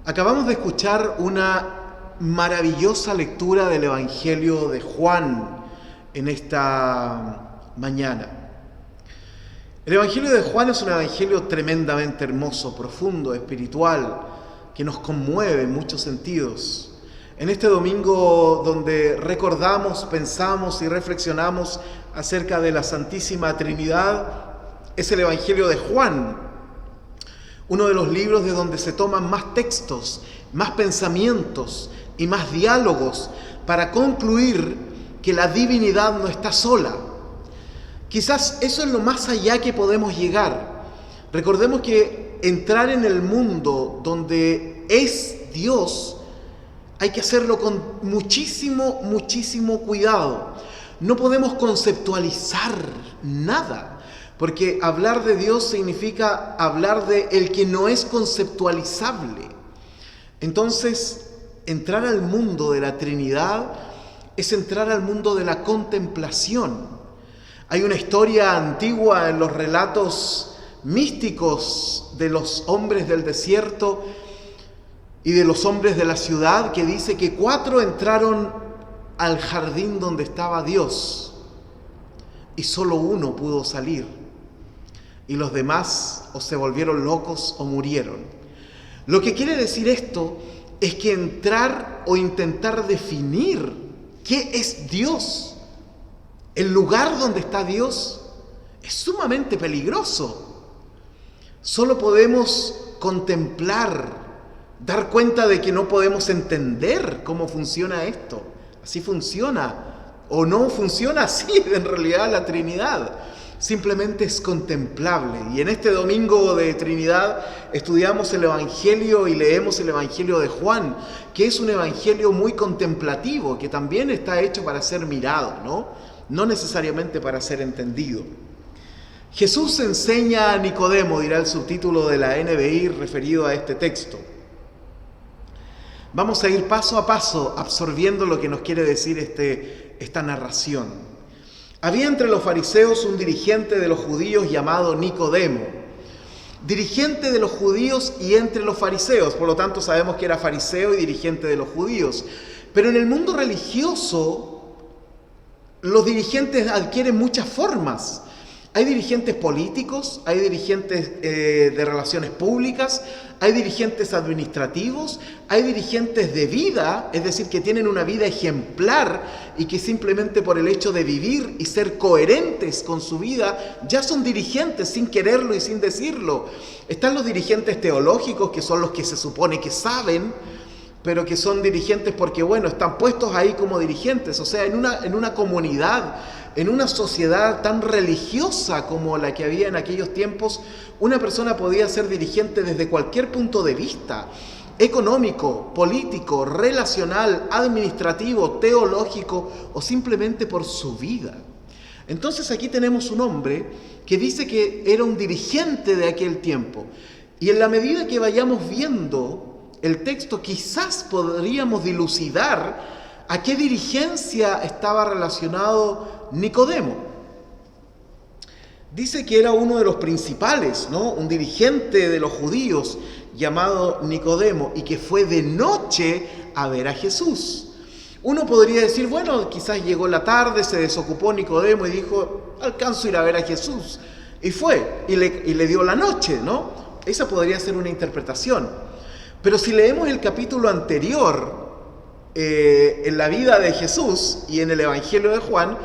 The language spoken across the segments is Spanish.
Acabamos de escuchar una maravillosa lectura del Evangelio de Juan en esta mañana. El Evangelio de Juan es un evangelio tremendamente hermoso, profundo, espiritual, que nos conmueve en muchos sentidos. En este domingo donde recordamos, pensamos y reflexionamos acerca de la Santísima Trinidad, es el Evangelio de Juan, uno de los libros de donde se toman más textos, más pensamientos y más diálogos para concluir que la divinidad no está sola. Quizás eso es lo más allá que podemos llegar. Recordemos que entrar en el mundo donde es Dios hay que hacerlo con muchísimo cuidado. No podemos conceptualizar nada. Porque hablar de Dios significa hablar de el que no es conceptualizable. Entonces, entrar al mundo de la Trinidad es entrar al mundo de la contemplación. Hay una historia antigua en los relatos místicos de los hombres del desierto y de los hombres de la ciudad que dice que 4 entraron al jardín donde estaba Dios y solo 1 pudo salir. Y los demás o se volvieron locos o murieron. Lo que quiere decir esto es que entrar o intentar definir qué es Dios, el lugar donde está Dios, es sumamente peligroso. Solo podemos contemplar, dar cuenta de que no podemos entender cómo funciona esto. Así funciona o no funciona así en realidad la Trinidad. Simplemente es contemplable. Y en este domingo de Trinidad estudiamos el Evangelio y leemos el Evangelio de Juan, que es un evangelio muy contemplativo, que también está hecho para ser mirado, no necesariamente para ser entendido. Jesús enseña a Nicodemo, dirá el subtítulo de la NBI referido a este texto. Vamos a ir paso a paso absorbiendo lo que nos quiere decir esta narración. Había entre los fariseos un dirigente de los judíos llamado Nicodemo. Dirigente de los judíos y entre los fariseos, por lo tanto sabemos que era fariseo y dirigente de los judíos. Pero en el mundo religioso, los dirigentes adquieren muchas formas. Hay dirigentes políticos, hay dirigentes de relaciones públicas, hay dirigentes administrativos, hay dirigentes de vida, es decir, que tienen una vida ejemplar y que simplemente por el hecho de vivir y ser coherentes con su vida, ya son dirigentes sin quererlo y sin decirlo. Están los dirigentes teológicos, que son los que se supone que saben, pero que son dirigentes porque, están puestos ahí como dirigentes. O sea, en una comunidad, en una sociedad tan religiosa como la que había en aquellos tiempos, una persona podía ser dirigente desde cualquier punto de vista, económico, político, relacional, administrativo, teológico o simplemente por su vida. Entonces aquí tenemos un hombre que dice que era un dirigente de aquel tiempo. Y en la medida que vayamos viendo el texto, quizás podríamos dilucidar a qué dirigencia estaba relacionado Nicodemo. Dice que era uno de los principales, un dirigente de los judíos llamado Nicodemo y que fue de noche a ver a Jesús. Uno podría decir, quizás llegó la tarde, se desocupó Nicodemo y dijo, alcanzo a ir a ver a Jesús. Y fue, y le dio la noche, Esa podría ser una interpretación. Pero si leemos el capítulo anterior en la vida de Jesús y en el Evangelio de Juan,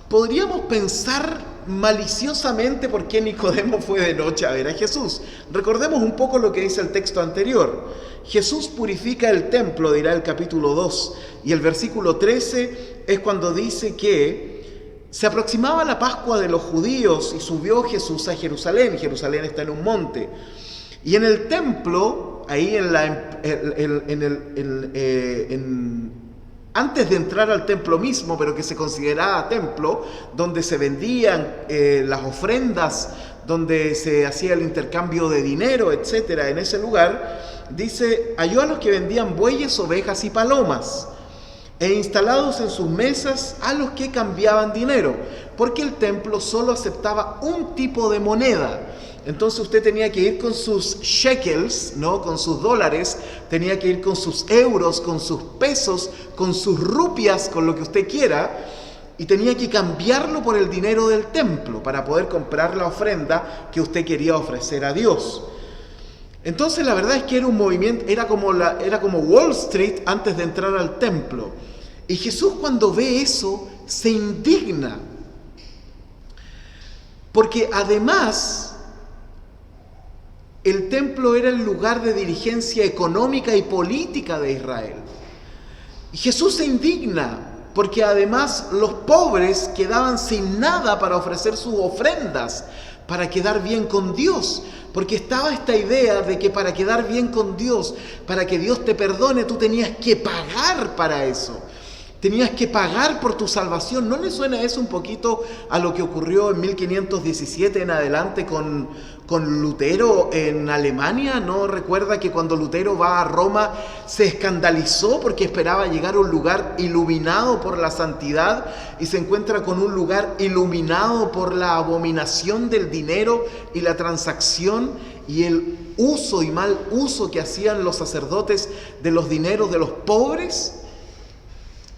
podríamos pensar maliciosamente por qué Nicodemo fue de noche a ver a Jesús. Recordemos un poco lo que dice el texto anterior. Jesús purifica el templo, dirá el capítulo 2, y el versículo 13 es cuando dice que se aproximaba la Pascua de los judíos y subió Jesús a Jerusalén. Jerusalén está en un monte. Y en el templo, ahí antes de entrar al templo mismo, pero que se consideraba templo, donde se vendían las ofrendas, donde se hacía el intercambio de dinero, etcétera, en ese lugar, dice, halló a los que vendían bueyes, ovejas y palomas, e instalados en sus mesas a los que cambiaban dinero, porque el templo solo aceptaba un tipo de moneda, Entonces usted tenía que ir con sus shekels, ¿no? Con sus dólares, tenía que ir con sus euros, con sus pesos, con sus rupias, con lo que usted quiera, y tenía que cambiarlo por el dinero del templo para poder comprar la ofrenda que usted quería ofrecer a Dios. Entonces la verdad es que era un movimiento, era como Wall Street antes de entrar al templo. Y Jesús, cuando ve eso, se indigna. Porque además, el templo era el lugar de dirigencia económica y política de Israel. Y Jesús se indigna porque además los pobres quedaban sin nada para ofrecer sus ofrendas, para quedar bien con Dios. Porque estaba esta idea de que para quedar bien con Dios, para que Dios te perdone, tú tenías que pagar para eso. Tenías que pagar por tu salvación. ¿No le suena eso un poquito a lo que ocurrió en 1517 en adelante con Lutero en Alemania? ¿No recuerda que cuando Lutero va a Roma se escandalizó porque esperaba llegar a un lugar iluminado por la santidad y se encuentra con un lugar iluminado por la abominación del dinero y la transacción y el uso y mal uso que hacían los sacerdotes de los dineros de los pobres?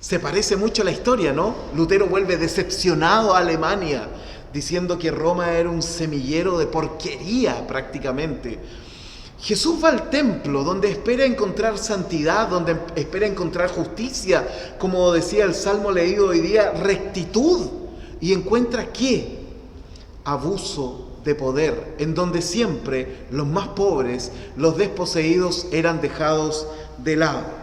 Se parece mucho a la historia, ¿no? Lutero vuelve decepcionado a Alemania, diciendo que Roma era un semillero de porquería prácticamente. Jesús va al templo donde espera encontrar santidad, donde espera encontrar justicia, como decía el salmo leído hoy día, rectitud. ¿Y encuentra qué? Abuso de poder, en donde siempre los más pobres, los desposeídos, eran dejados de lado.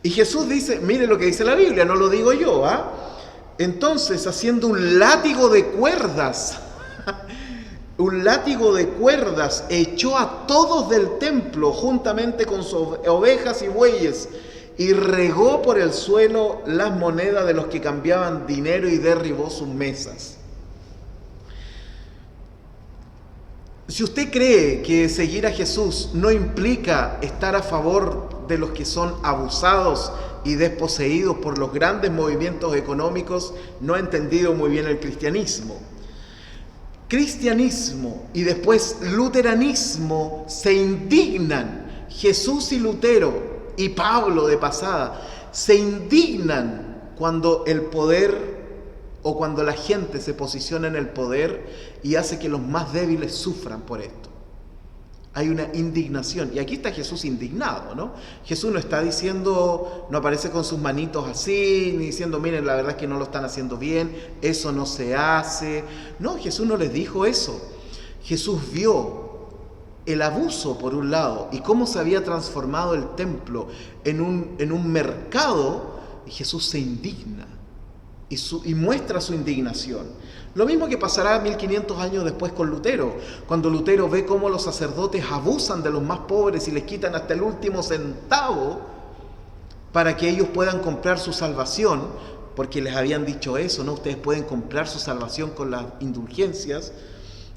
Y Jesús dice, mire lo que dice la Biblia, no lo digo yo, ¿ah? Entonces, haciendo un látigo de cuerdas, echó a todos del templo juntamente con sus ovejas y bueyes y regó por el suelo las monedas de los que cambiaban dinero y derribó sus mesas. Si usted cree que seguir a Jesús no implica estar a favor de los que son abusados y desposeídos por los grandes movimientos económicos, no ha entendido muy bien el cristianismo. Cristianismo y después luteranismo se indignan. Jesús y Lutero y Pablo de pasada se indignan cuando el poder o cuando la gente se posiciona en el poder y hace que los más débiles sufran por esto. Hay una indignación. Y aquí está Jesús indignado, ¿no? Jesús no está diciendo, no aparece con sus manitos así, ni diciendo, miren, la verdad es que no lo están haciendo bien, eso no se hace. No, Jesús no les dijo eso. Jesús vio el abuso por un lado y cómo se había transformado el templo en un mercado, y Jesús se indigna. Y muestra su indignación. Lo mismo que pasará 1500 años después con Lutero, cuando Lutero ve cómo los sacerdotes abusan de los más pobres y les quitan hasta el último centavo para que ellos puedan comprar su salvación, porque les habían dicho eso, ¿no? Ustedes pueden comprar su salvación con las indulgencias.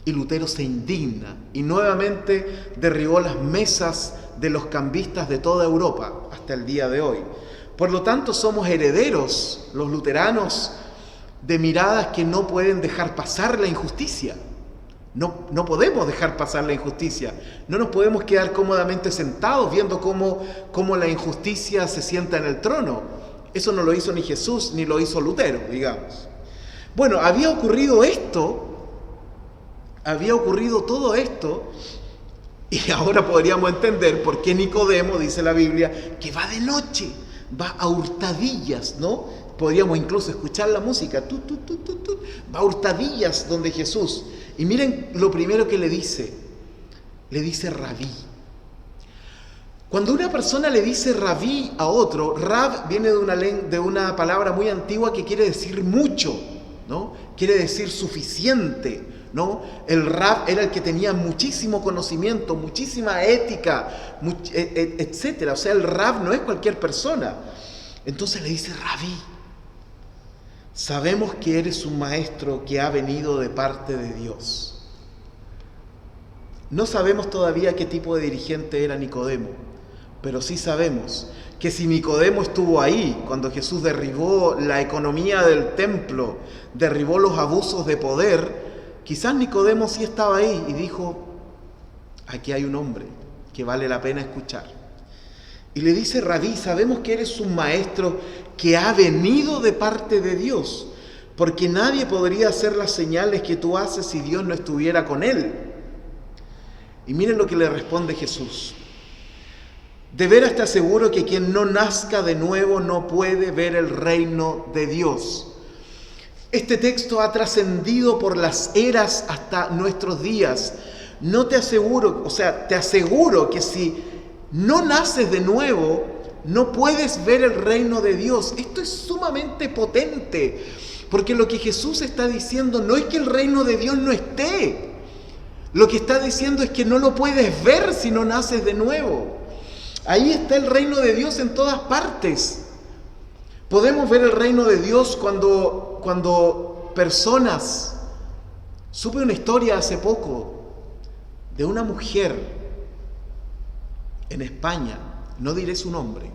Y Lutero se indigna y nuevamente derribó las mesas de los cambistas de toda Europa hasta el día de hoy. Por lo tanto, somos herederos, los luteranos, de miradas que no pueden dejar pasar la injusticia. No podemos dejar pasar la injusticia. No nos podemos quedar cómodamente sentados viendo cómo la injusticia se sienta en el trono. Eso no lo hizo ni Jesús ni lo hizo Lutero, digamos. Bueno, había ocurrido todo esto, y ahora podríamos entender por qué Nicodemo, dice la Biblia, que va de noche. Va a hurtadillas, ¿no? Podríamos incluso escuchar la música. Va a hurtadillas donde Jesús. Y miren lo primero que le dice. Le dice rabí. Cuando una persona le dice rabí a otro, rab viene de una palabra muy antigua que quiere decir mucho, ¿no? Quiere decir suficiente, ¿no? El rab era el que tenía muchísimo conocimiento, muchísima ética, etcétera. O sea, el rab no es cualquier persona. Entonces le dice, rabí, sabemos que eres un maestro que ha venido de parte de Dios. No sabemos todavía qué tipo de dirigente era Nicodemo, pero sí sabemos que si Nicodemo estuvo ahí cuando Jesús derribó la economía del templo, derribó los abusos de poder, Quizás Nicodemo sí estaba ahí y dijo, aquí hay un hombre que vale la pena escuchar. Y le dice, Rabí, sabemos que eres un maestro que ha venido de parte de Dios, porque nadie podría hacer las señales que tú haces si Dios no estuviera con él. Y miren lo que le responde Jesús. De veras te aseguro que quien no nazca de nuevo no puede ver el reino de Dios. Este texto ha trascendido por las eras hasta nuestros días. No te aseguro, te aseguro que si no naces de nuevo, no puedes ver el reino de Dios. Esto es sumamente potente, porque lo que Jesús está diciendo no es que el reino de Dios no esté. Lo que está diciendo es que no lo puedes ver si no naces de nuevo. Ahí está el reino de Dios en todas partes. Podemos ver el reino de Dios cuando personas... Supe una historia hace poco de una mujer en España, no diré su nombre.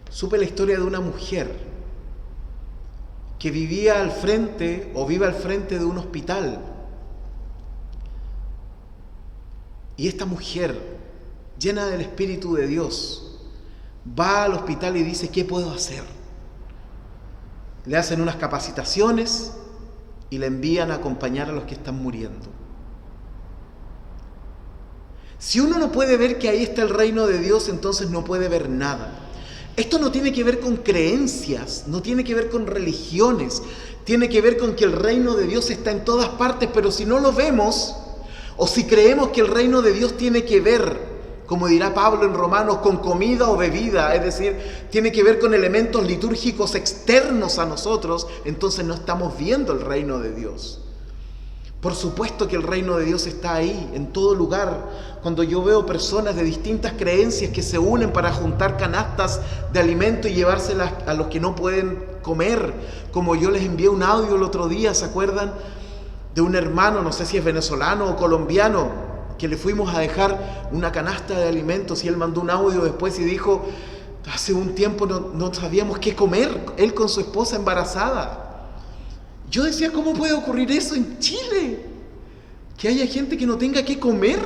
Supe la historia de una mujer que vivía al frente o vive al frente de un hospital. Y esta mujer, llena del Espíritu de Dios, va al hospital y dice, ¿qué puedo hacer? Le hacen unas capacitaciones y le envían a acompañar a los que están muriendo. Si uno no puede ver que ahí está el reino de Dios, entonces no puede ver nada. Esto no tiene que ver con creencias, no tiene que ver con religiones, tiene que ver con que el reino de Dios está en todas partes, pero si no lo vemos, o si creemos que el reino de Dios tiene que ver, como dirá Pablo en Romanos, con comida o bebida, es decir, tiene que ver con elementos litúrgicos externos a nosotros, entonces no estamos viendo el reino de Dios. Por supuesto que el reino de Dios está ahí, en todo lugar. Cuando yo veo personas de distintas creencias que se unen para juntar canastas de alimento y llevárselas a los que no pueden comer, como yo les envié un audio el otro día, ¿se acuerdan? De un hermano, no sé si es venezolano o colombiano, que le fuimos a dejar una canasta de alimentos y él mandó un audio después y dijo, hace un tiempo no sabíamos qué comer, él con su esposa embarazada. Yo decía, ¿cómo puede ocurrir eso en Chile? Que haya gente que no tenga qué comer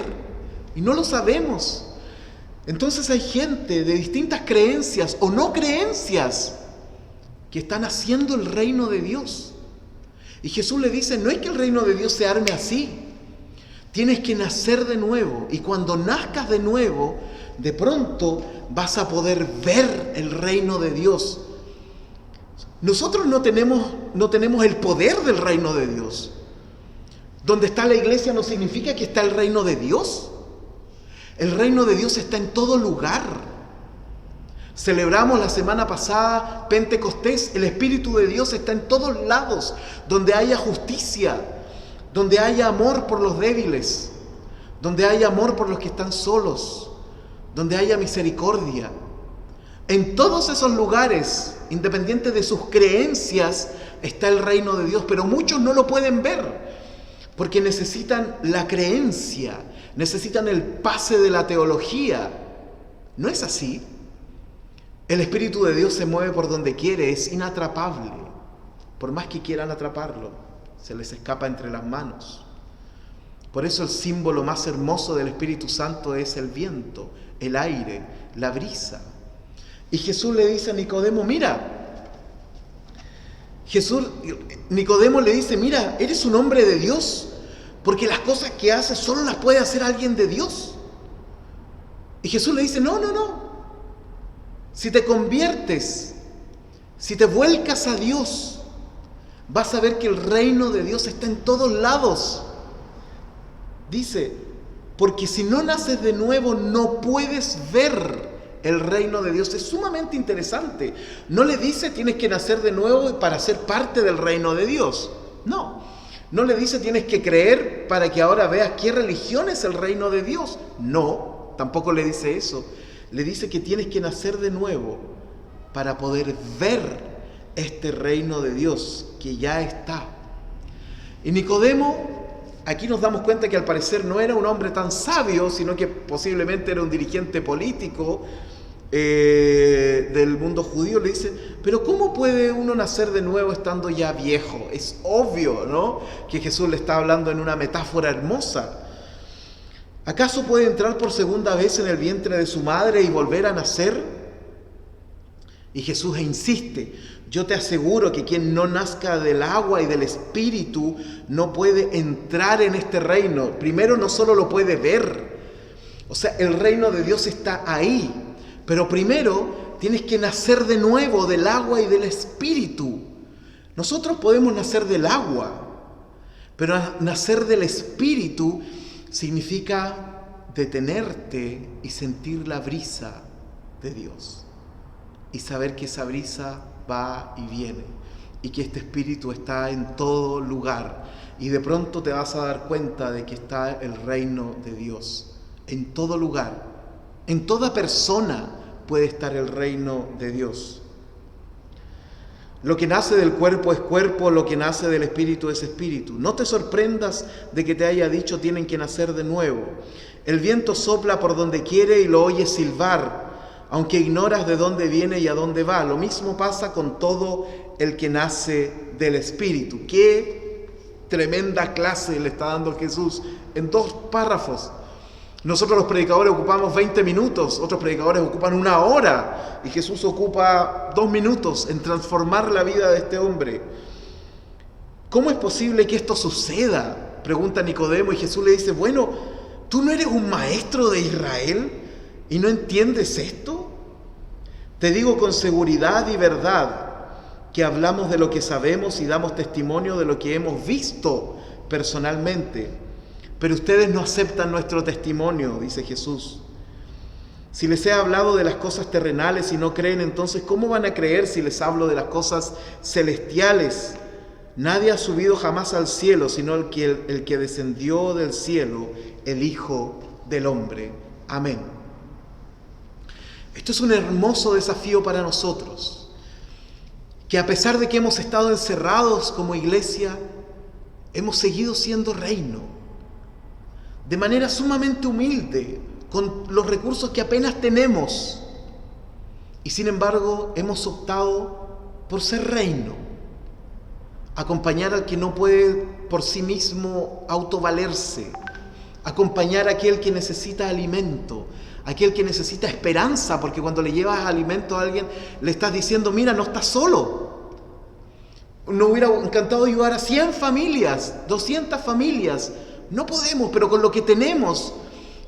y no lo sabemos. Entonces hay gente de distintas creencias o no creencias que están haciendo el reino de Dios. Y Jesús le dice, no es que el reino de Dios se arme así. Tienes que nacer de nuevo. Y cuando nazcas de nuevo, de pronto vas a poder ver el reino de Dios. Nosotros no tenemos el poder del reino de Dios. Donde está la iglesia no significa que está el reino de Dios. El reino de Dios está en todo lugar. Celebramos la semana pasada Pentecostés. El Espíritu de Dios está en todos lados. Donde haya justicia, donde haya amor por los débiles, donde haya amor por los que están solos, donde haya misericordia. En todos esos lugares, independiente de sus creencias, está el reino de Dios, pero muchos no lo pueden ver, porque necesitan la creencia, necesitan el pase de la teología. ¿No es así? El Espíritu de Dios se mueve por donde quiere, es inatrapable. Por más que quieran atraparlo, se les escapa entre las manos. Por eso el símbolo más hermoso del Espíritu Santo es el viento, el aire, la brisa. Y Jesús le dice a Nicodemo, Nicodemo le dice, mira, eres un hombre de Dios, porque las cosas que haces solo las puede hacer alguien de Dios. Y Jesús le dice, no. Si te conviertes, si te vuelcas a Dios, vas a ver que el reino de Dios está en todos lados. Dice, porque si no naces de nuevo, no puedes ver el reino de Dios. Es sumamente interesante. No le dice tienes que nacer de nuevo para ser parte del reino de Dios. No le dice tienes que creer para que ahora veas qué religión es el reino de Dios. No, tampoco le dice eso. Le dice que tienes que nacer de nuevo para poder ver este reino de Dios que ya está. Y Nicodemo, aquí nos damos cuenta que al parecer no era un hombre tan sabio, sino que posiblemente era un dirigente político del mundo judío le dice, pero ¿cómo puede uno nacer de nuevo estando ya viejo? Es obvio, ¿no?, que Jesús le está hablando en una metáfora hermosa. ¿Acaso puede entrar por segunda vez en el vientre de su madre y volver a nacer? Y Jesús insiste, yo te aseguro que quien no nazca del agua y del Espíritu no puede entrar en este reino. Primero, no solo lo puede ver, o sea, el reino de Dios está ahí, pero primero tienes que nacer de nuevo del agua y del Espíritu. Nosotros podemos nacer del agua, pero nacer del Espíritu significa detenerte y sentir la brisa de Dios y saber que esa brisa va y viene y que este Espíritu está en todo lugar, y de pronto te vas a dar cuenta de que está el reino de Dios en todo lugar. En toda persona puede estar el reino de Dios. Lo que nace del cuerpo es cuerpo, lo que nace del espíritu es espíritu. No te sorprendas de que te haya dicho tienen que nacer de nuevo. El viento sopla por donde quiere y lo oyes silbar, aunque ignoras de dónde viene y a dónde va. Lo mismo pasa con todo el que nace del espíritu. Qué tremenda clase le está dando Jesús en 2 párrafos. Nosotros los predicadores ocupamos 20 minutos, otros predicadores ocupan 1 hora, y Jesús ocupa 2 minutos en transformar la vida de este hombre. ¿Cómo es posible que esto suceda?, pregunta Nicodemo, y Jesús le dice, bueno, ¿tú no eres un maestro de Israel y no entiendes esto? Te digo con seguridad y verdad que hablamos de lo que sabemos y damos testimonio de lo que hemos visto personalmente. Pero ustedes no aceptan nuestro testimonio, dice Jesús. Si les he hablado de las cosas terrenales y no creen, entonces ¿cómo van a creer si les hablo de las cosas celestiales? Nadie ha subido jamás al cielo, sino el que descendió del cielo, el Hijo del Hombre. Amén. Esto es un hermoso desafío para nosotros, que a pesar de que hemos estado encerrados como iglesia, hemos seguido siendo reino, de manera sumamente humilde, con los recursos que apenas tenemos. Y sin embargo, hemos optado por ser reino, acompañar al que no puede por sí mismo autovalerse, acompañar a aquel que necesita alimento, aquel que necesita esperanza, porque cuando le llevas alimento a alguien, le estás diciendo, mira, no estás solo. Nos hubiera encantado ayudar a 100 familias, 200 familias, no podemos, pero con lo que tenemos,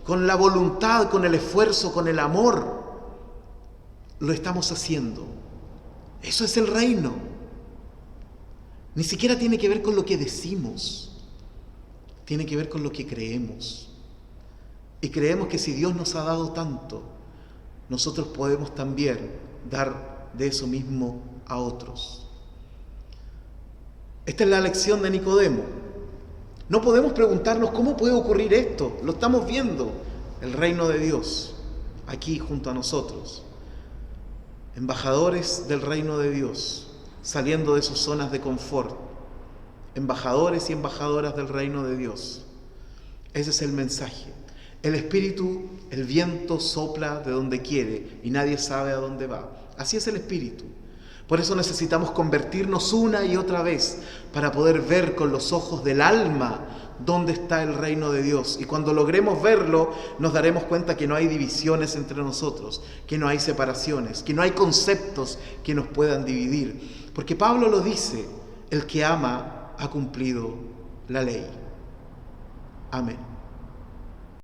con la voluntad, con el esfuerzo, con el amor, lo estamos haciendo. Eso es el reino. Ni siquiera tiene que ver con lo que decimos, tiene que ver con lo que creemos. Y creemos que si Dios nos ha dado tanto, nosotros podemos también dar de eso mismo a otros. Esta es la lección de Nicodemo. No podemos preguntarnos cómo puede ocurrir esto. Lo estamos viendo, el reino de Dios, aquí junto a nosotros. Embajadores del reino de Dios, saliendo de sus zonas de confort. Embajadores y embajadoras del reino de Dios. Ese es el mensaje. El Espíritu, el viento sopla de donde quiere y nadie sabe a dónde va. Así es el Espíritu. Por eso necesitamos convertirnos una y otra vez para poder ver con los ojos del alma dónde está el reino de Dios. Y cuando logremos verlo, nos daremos cuenta que no hay divisiones entre nosotros, que no hay separaciones, que no hay conceptos que nos puedan dividir. Porque Pablo lo dice, el que ama ha cumplido la ley. Amén.